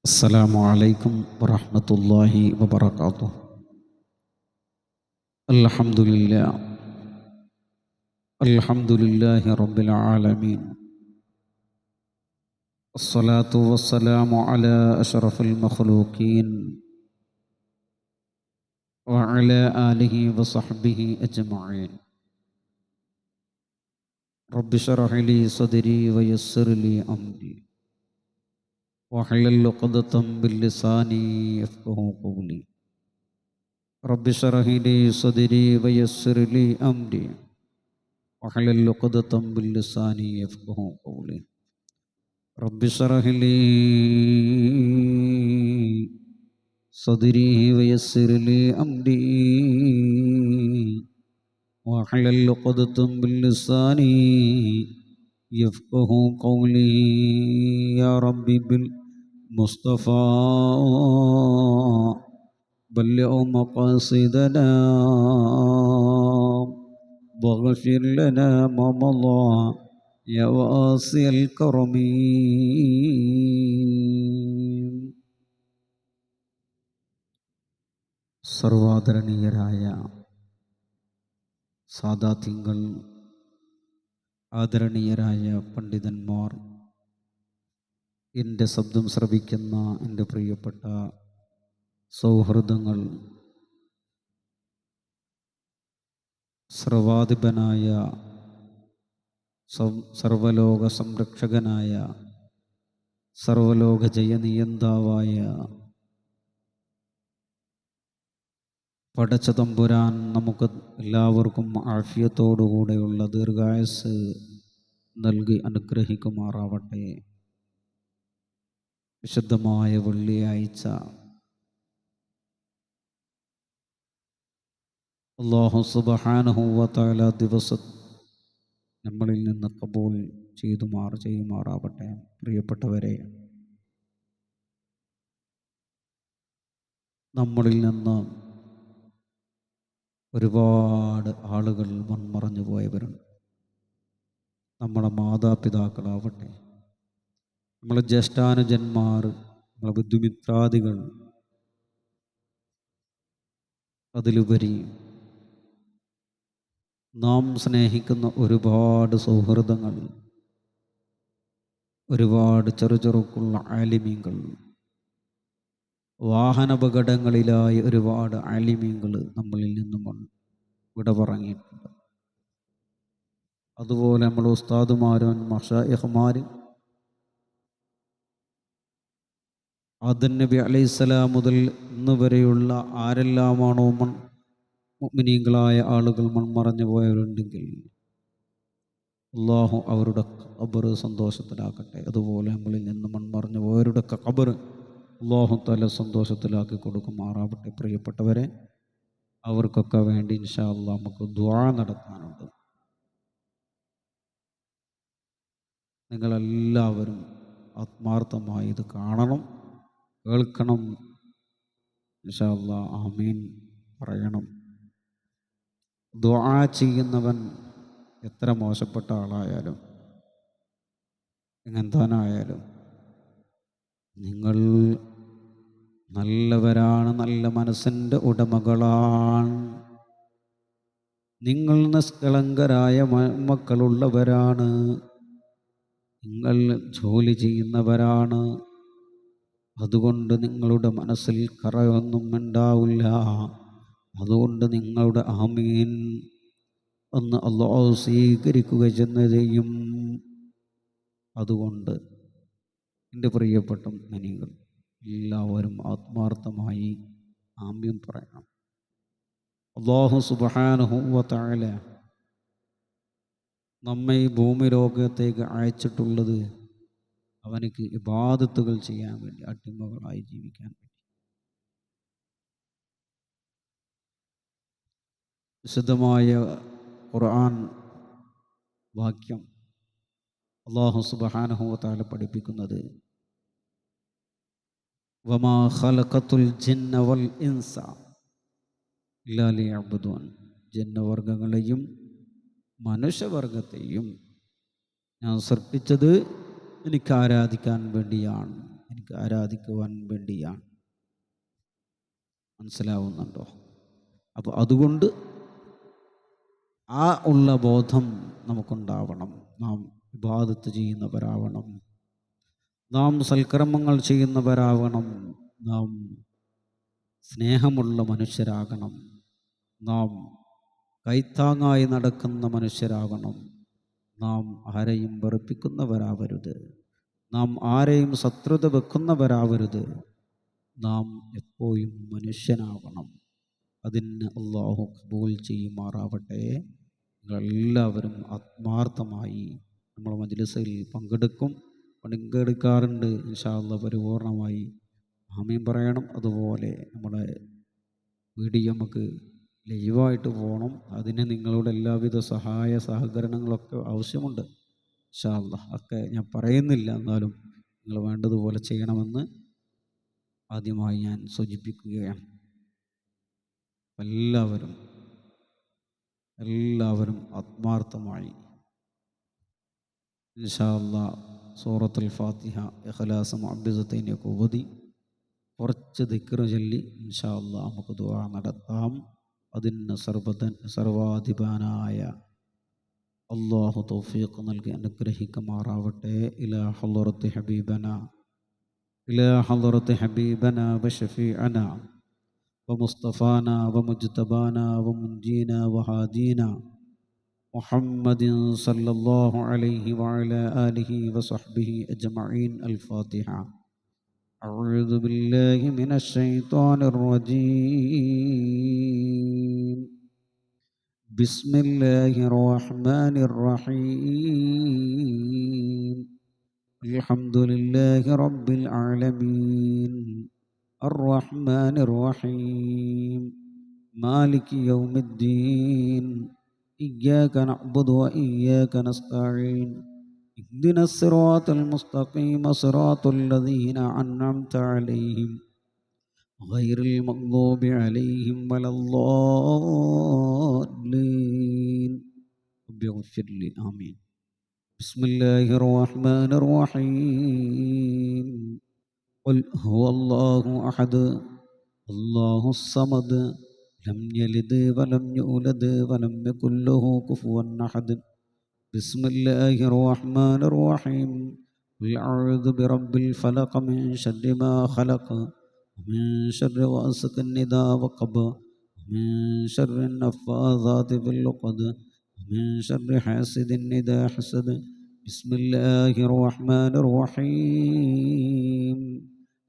السلام عليكم ورحمة الله وبركاته. الحمد لله رب العالمين. الصلاة والسلام على أشرف المخلوقين وعلى آله وصحبه أجمعين. رب اشرح لي صدري ويسر لي أمري واحلل عقدة من لساني يفقهوا قولي. رب اشرح لي صدري ويسر لي أمري واحلل عقدة من لساني يفقهوا قولي. رب اشرح لي صدري ويسر لي أمري واحلل عقدة من لساني يفقهوا قولي. يا ربي بالمصطفى بلغ مقاصدنا واغفر لنا ما مضى يا واسع الكرم. സർവാദരണീയരായ സാദാത്യങ്ങൾ, ആദരണീയരായ പണ്ഡിതന്മാർ, എൻ്റെ ശബ്ദം ശ്രവിക്കുന്ന എൻ്റെ പ്രിയപ്പെട്ട സൗഹൃദങ്ങൾ, സർവാധിപനായ സർവലോക സംരക്ഷകനായ സർവലോക ജയനിയന്താവായ പടച്ച തമ്പുരാൻ നമുക്ക് എല്ലാവർക്കും ആഫിയത്തോടുകൂടെയുള്ള ദീർഘായുസ്സ് നൽകി അനുഗ്രഹിക്കുമാറാവട്ടെ. വിശുദ്ധമായ വെള്ളിയാഴ്ച അല്ലാഹു സുബ്ഹാനഹു വ തആല ദിവസം നമ്മളിൽ നിന്ന് കബൂൽ ചെയ്യുമാറാവട്ടെ. പ്രിയപ്പെട്ടവരെ, നമ്മളിൽ നിന്ന് ഒരുപാട് ആളുകൾ മൺമറഞ്ഞു പോയവരുണ്ട്. നമ്മളെ മാതാപിതാക്കളാവട്ടെ, നമ്മളെ ജ്യേഷ്ഠാനുജന്മാർ, നമ്മളെ ബന്ധുമിത്രാദികൾ, അതിലുപരി നാം സ്നേഹിക്കുന്ന ഒരുപാട് സൗഹൃദങ്ങൾ, ഒരുപാട് ചെറുക്കുള്ള ആലിമീങ്ങൾ, വാഹനാപകടങ്ങളിലായി ഒരുപാട് ആലിമീങ്ങൾ നമ്മളിൽ നിന്നും വിട പറഞ്ഞിട്ടുണ്ട്. അതുപോലെ നമ്മൾ ഉസ്താദുമാരും മശായിഖ്മാർ, ആദം നബി അലൈഹിസ്സലാം മുതൽ ഇന്ന് വരെയുള്ള ആരെല്ലാമാണോ മുഅ്മിനീങ്ങളായ ആളുകൾ മൺമറഞ്ഞു പോയവരുണ്ടെങ്കിൽ അള്ളാഹു അവരുടെ ഖബർ സന്തോഷത്തിലാക്കട്ടെ. അതുപോലെ നമ്മളിൽ നിന്ന് മൺമറഞ്ഞു പോയവരുടെ ഖബർ അള്ളാഹു തആല സന്തോഷത്തിലാക്കി കൊടുക്കുമാറാവട്ടെ. പ്രിയപ്പെട്ടവരെ, അവർക്കൊക്കെ വേണ്ടി ഇൻഷാ അല്ലാഹ് നമുക്ക് ദുആ നടത്താനുണ്ട്. നിങ്ങളെല്ലാവരും ആത്മാർത്ഥമായി ഇത് കാണണം, കേൾക്കണം. ഇൻഷാ അല്ലാഹ് ആമീൻ പറയണം. ദുആ ചെയ്യുന്നവൻ എത്ര മോശപ്പെട്ട ആളായാലും എങ്ങനത്താനായാലും നിങ്ങൾ നല്ലവരാണ്, നല്ല മനസ്സിൻ്റെ ഉടമകളാണ്, നിങ്ങൾ നിഷ്കളങ്കരായ മക്കളുള്ളവരാണ്, നിങ്ങൾ ജോലി ചെയ്യുന്നവരാണ്. അതുകൊണ്ട് നിങ്ങളുടെ മനസ്സിൽ കറയൊന്നും ഉണ്ടാവില്ല. അതുകൊണ്ട് നിങ്ങളുടെ ആമീൻ എന്ന് അല്ലാഹു സ്വീകരിക്കുക ചെയ്യും. അതുകൊണ്ട് എൻ്റെ പ്രിയപ്പെട്ട മുഅ്മിനീങ്ങൾ എല്ലാവരും ആത്മാർത്ഥമായി ആമീൻ പറയണം. അല്ലാഹു സുബ്ഹാനഹു വ തആല നമ്മെ ഈ ഭൂമി ലോകത്തേക്ക് അയച്ചിട്ടുള്ളത് അവനക്ക് ഇബാദത്തുകൾ ചെയ്യാൻ വേണ്ടി, അടിമകളായി ജീവിക്കാൻ വേണ്ടി. വിശുദ്ധമായ ഖുർആൻ വാക്യം അല്ലാഹു സുബ്ഹാനഹു വ തആല പഠിപ്പിക്കുന്നത് വമാ ഖലഖത്തുൽ ജിന്ന വൽ ഇൻസ ഇല്ലാ ലിയഅ്ബുദൂൻ. ജിന്നവർഗങ്ങളെയും മനുഷ്യവർഗത്തെയും ഞാൻ സൃഷ്ടിച്ചത് എനിക്ക് ആരാധിക്കാൻ വേണ്ടിയാണ്, എനിക്ക് നിനക്ക് ആരാധിക്കുവാൻ വേണ്ടിയാണ്. മനസ്സിലാവുന്നുണ്ടോ? അപ്പോൾ അതുകൊണ്ട് ആ ഉള്ള ബോധം നമുക്കുണ്ടാവണം. നാം ഇബാദത്ത് ചെയ്യുന്നവരാവണം, നാം സൽക്കർമ്മങ്ങൾ ചെയ്യുന്നവരാവണം, നാം സ്നേഹമുള്ള മനുഷ്യരാകണം, നാം കൈത്താങ്ങായി നടക്കുന്ന മനുഷ്യരാകണം, നാം ആരെയും വെറുപ്പിക്കുന്നവരാവരുത്, നാം ആരെയും ശത്രുത വെക്കുന്നവരാവരുത്, നാം എപ്പോഴും മനുഷ്യനാവണം. അതിന് അള്ളാഹു ഖബൂൽ ചെയ്യുമാറാവട്ടെ. നിങ്ങളെല്ലാവരും ആത്മാർത്ഥമായി നമ്മൾ മജ്‌ലിസിൽ പങ്കെടുക്കാറുണ്ട്. ഇൻഷാ അല്ലാഹ് പരിപൂർണമായി ആമീൻ പറയണം. അതുപോലെ നമ്മുടെ വീഡിയോ നമുക്ക് ലൈവായിട്ട് പോകണം. അതിന് നിങ്ങളുടെ എല്ലാവിധ സഹായ സഹകരണങ്ങളൊക്കെ ആവശ്യമുണ്ട്. ഇൻഷാ അല്ലാഹ് ഒക്കെ ഞാൻ പറയുന്നില്ല, എന്നാലും നിങ്ങൾ വേണ്ടതുപോലെ ചെയ്യണമെന്ന് ആദ്യമായി ഞാൻ സൂചിപ്പിക്കുകയാണ്. എല്ലാവരും ആത്മാർത്ഥമായി ഇൻഷാ അല്ലാഹ് സൂറത്തുൽ ഫാത്തിഹ, ഇഖ്ലാസ്, മുഅവ്വിദത്തൈനൊക്കെ ഓതി കുറച്ച് ദിക്ർ ചൊല്ലി ഇൻഷാ അല്ലാഹ് നമുക്ക് ദുആ നടത്താം. അതിന് സർവാധിപനായ അല്ലാഹു തൗഫീഖ് നൽകി അനുഗ്രഹിക്കുമാറാവട്ടെ. ഇലാ ഹളറത്തി ഹബീബന വശഫീഅന ومصطفانا ومجتبانا ومنجينا وهادينا محمد صلى الله عليه وعلى آله وصحبه أجمعين. الفاتحة. أعوذ بالله من الشيطان الرجيم. بسم الله الرحمن الرحيم. الحمد لله رب العالمين الرحمن الرحيم مالك يوم الدين إياك نعبد وإياك نستعين اهدنا الصراط المستقيم صراط الذين أنعمت عليهم غير المغضوب عليهم ولا الضالين. رب اغفر لي. آمين. بسم الله الرحمن الرحيم. قل هو الله أحد الله الصمد لم يلد ولم يولد ولم يكن له كفوا أحد. بسم الله الرحمن الرحيم. قل أعوذ برب الفلق من شر ما خلق ومن شر غاسق إذا وقب ومن شر النفاثات في العقد ومن شر حاسد إذا حسد. بسم الله الرحمن الرحيم.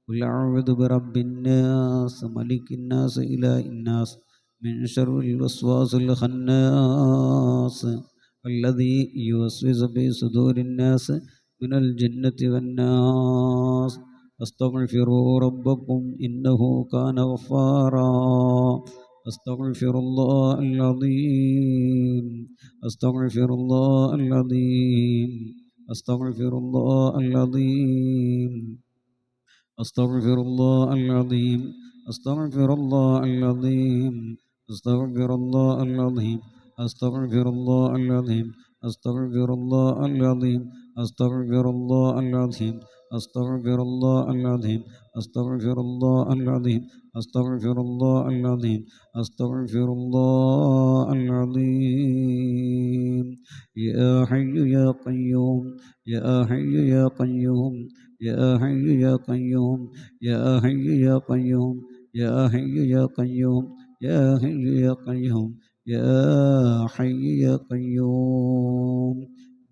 قل أعوذ برب الناس ملك الناس إله الناس من شر الوسواس الخناس الذي يوسوس في صدور الناس من الجنة والناس. استغفروا ربكم إنه كان غفارا. أستغفر الله العظيم. أستغفر الله العظيم. أستغفر الله العظيم. أستغفر الله العظيم. أستغفر الله العظيم. أستغفر الله العظيم. أستغفر الله العظيم. أستغفر الله العظيم. أستغفر الله العظيم. أستغفر الله العظيم. أستغفر الله العظيم. أستغفر الله العظيم. أستغفر الله العظيم. يا حي يا قيوم يا حي يا قيوم يا حي يا قيوم يا حي يا قيوم يا حي يا قيوم يا حي يا قيوم يا حي يا قيوم.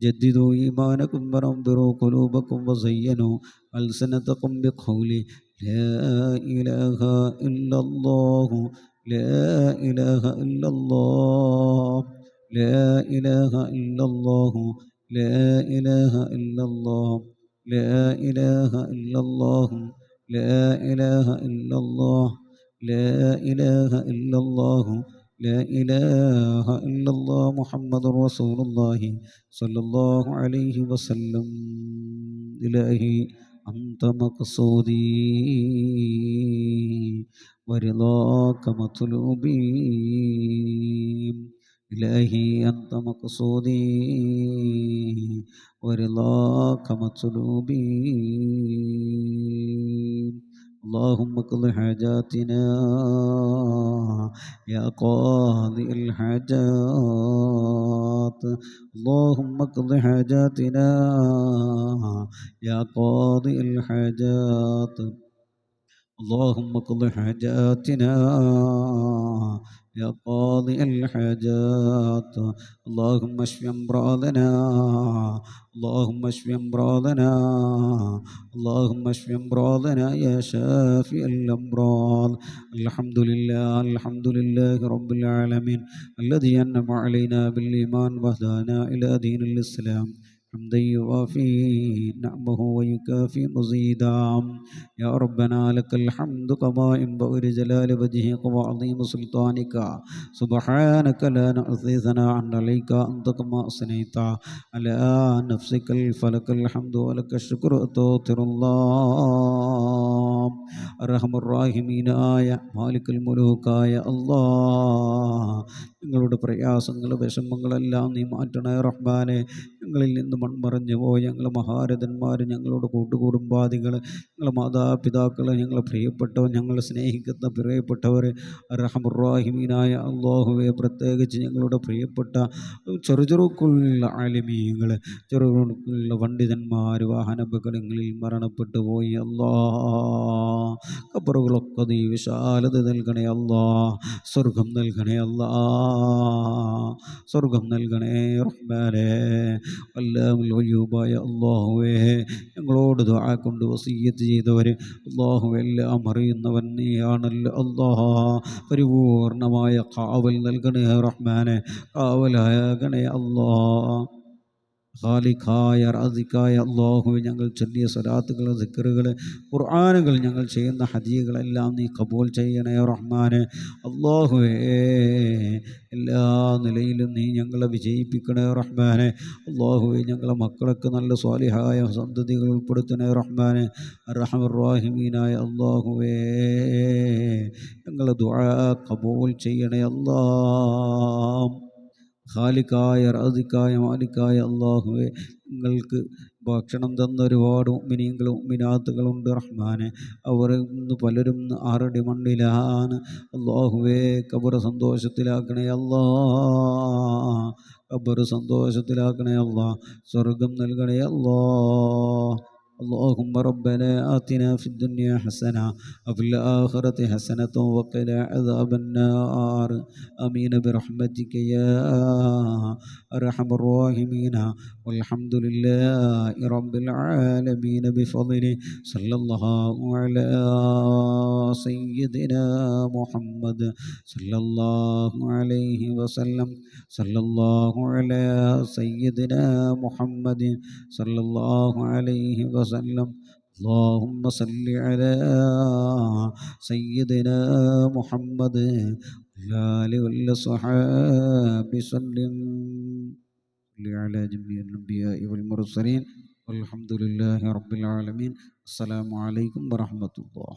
جددوا إيمانكم ونضروا قلوبكم وزينوا ألسنتكم بقول لا إله إلا الله لا إله إلا الله لا إله إلا الله لا إله إلا الله لا إله إلا الله لا إله إلا الله لا إله إلا الله لا إله إلا الله محمد رسول الله صلى الله عليه وسلم. إلهي أنت مقصودي ورضاك مطلوبي. إلهي أنت مقصودي ورضاك مطلوبي. اللهم اقض حاجاتنا يا قاضي الحاجات. اللهم اقض حاجاتنا يا قاضي الحاجات. اللهم اقض حاجاتنا يا قاضي الحاجات. اللهم اشف امراضنا. اللهم اشف امراضنا. اللهم اشف امراضنا يا شافي الامراض. الحمد لله الحمد لله رب العالمين الذي انعم علينا بالايمان وهدانا الى دين الاسلام حمدا يوافي نعمه ويكافي مزيدا. يا ربنا لك الحمد كما ينبغي لجلال وجهك وعظيم سلطانك. سبحانك لا نحصي ثناء عليك أنت كما أثنيت على نفسك. فلك الحمد ولك الشكر توتر الله അർഹമ റഹീമീനായ മാലിക്കുൽ മുലൂക്കായ അല്ലാഹ്, ഞങ്ങളുടെ പ്രയാസങ്ങൾ വിഷമങ്ങളെല്ലാം നീ മാറ്റണേ റഹ്മാനെ. ഞങ്ങളിൽ നിന്ന് മൺമറഞ്ഞു പോയി ഞങ്ങളെ മഹാരഥന്മാർ, ഞങ്ങളുടെ കൂട്ടുകുടുംബാദികൾ, ഞങ്ങളെ മാതാപിതാക്കൾ, ഞങ്ങളെ പ്രിയപ്പെട്ടവർ, ഞങ്ങളെ സ്നേഹിക്കുന്ന പ്രിയപ്പെട്ടവർ, റഹമുറാഹിമീനായ അള്ളാഹുവെ, പ്രത്യേകിച്ച് ഞങ്ങളുടെ പ്രിയപ്പെട്ട ചെറുകുള്ള ആലിമീങ്ങൾ, ചെറുകുള്ള പണ്ഡിതന്മാർ വാഹനാപകടങ്ങളിൽ മരണപ്പെട്ടു പോയി. ഖബറുകളൊക്കെ നീ വിശാലത നൽകണേ അല്ലാ, സ്വർഗം നൽകണേ അല്ലാ, സ്വർഗം നൽകണേ റഹ്മാനേ. അല്ലാഹുവേ, അല്ലാഹുവേ, ഞങ്ങളോട് ദുആ കൊണ്ട് വസിയ്യത്ത് ചെയ്തവർ അല്ലാഹു എല്ലാം അറിയുന്നവൻ നീയാണല്ലോ അല്ലാഹ്. പരിപൂർണമായ കാവൽ നൽകണേ റഹ്മാനെ, കാവലാകണേ അല്ലാഹ്. ഖാലിഖായ റാസിഖായ അല്ലാഹുവേ, ഞങ്ങൾ ചൊല്ലിയ സ്വലാത്തുകൾ, ദിക്റുകൾ, ഖുർആനുകൾ, ഞങ്ങൾ ചെയ്യുന്ന ഹദിയകളെല്ലാം നീ കബൂൽ ചെയ്യണേ റഹ്മാനെ. അല്ലാഹുവേ, എല്ലാ നിലയിലും നീ ഞങ്ങളെ വിജയിപ്പിക്കണേ റഹ്മാനെ. അല്ലാഹുവേ, ഞങ്ങളെ മക്കളൊക്കെ നല്ല സ്വാലിഹായ സന്തതികൾ ഉൾപ്പെടുത്തണേ റഹ്മാനെ. അർഹമർ റഹീമീനായ അല്ലാഹുവേ, ഞങ്ങളെ ദുആ കബൂൽ ചെയ്യണേ അല്ലാഹ്. ഖാലിഖായ റാസിഖായ മാലിക്കായ അല്ലാഹുവേ, നിങ്ങൾക്ക് ഭക്ഷണം തന്ന ഒരുപാട് മുഅ്മിനീങ്ങളും മുഅ്മിനാത്തുകളുണ്ട് റഹ്മാനെ. അവർ ഇന്ന് പലരും ആറടി മണ്ണിലാണ്. അല്ലാഹുവേ, ഖബർ സന്തോഷത്തിലാക്കണേ അല്ലാ, ഖബർ സന്തോഷത്തിലാക്കണേ അല്ലാ, സ്വർഗം നൽകണേ അല്ലാ. اللهم ربنا آتنا في الدنيا حسنة وفي الآخرة حسنة وقنا عذاب النار. آمين برحمتك يا أرحم الراحمين. والحمد لله رب العالمين بفضله. صلى الله على سيدنا محمد صلى الله عليه وسلم. صلى الله على سيدنا محمد صلى الله عليه وسلم. اللهم صل على سيدنا محمد وعلى آله وصحبه وسلم. صل على جميع الأنبياء والمرسلين والحمد لله رب العالمين. السلام عليكم ورحمة الله.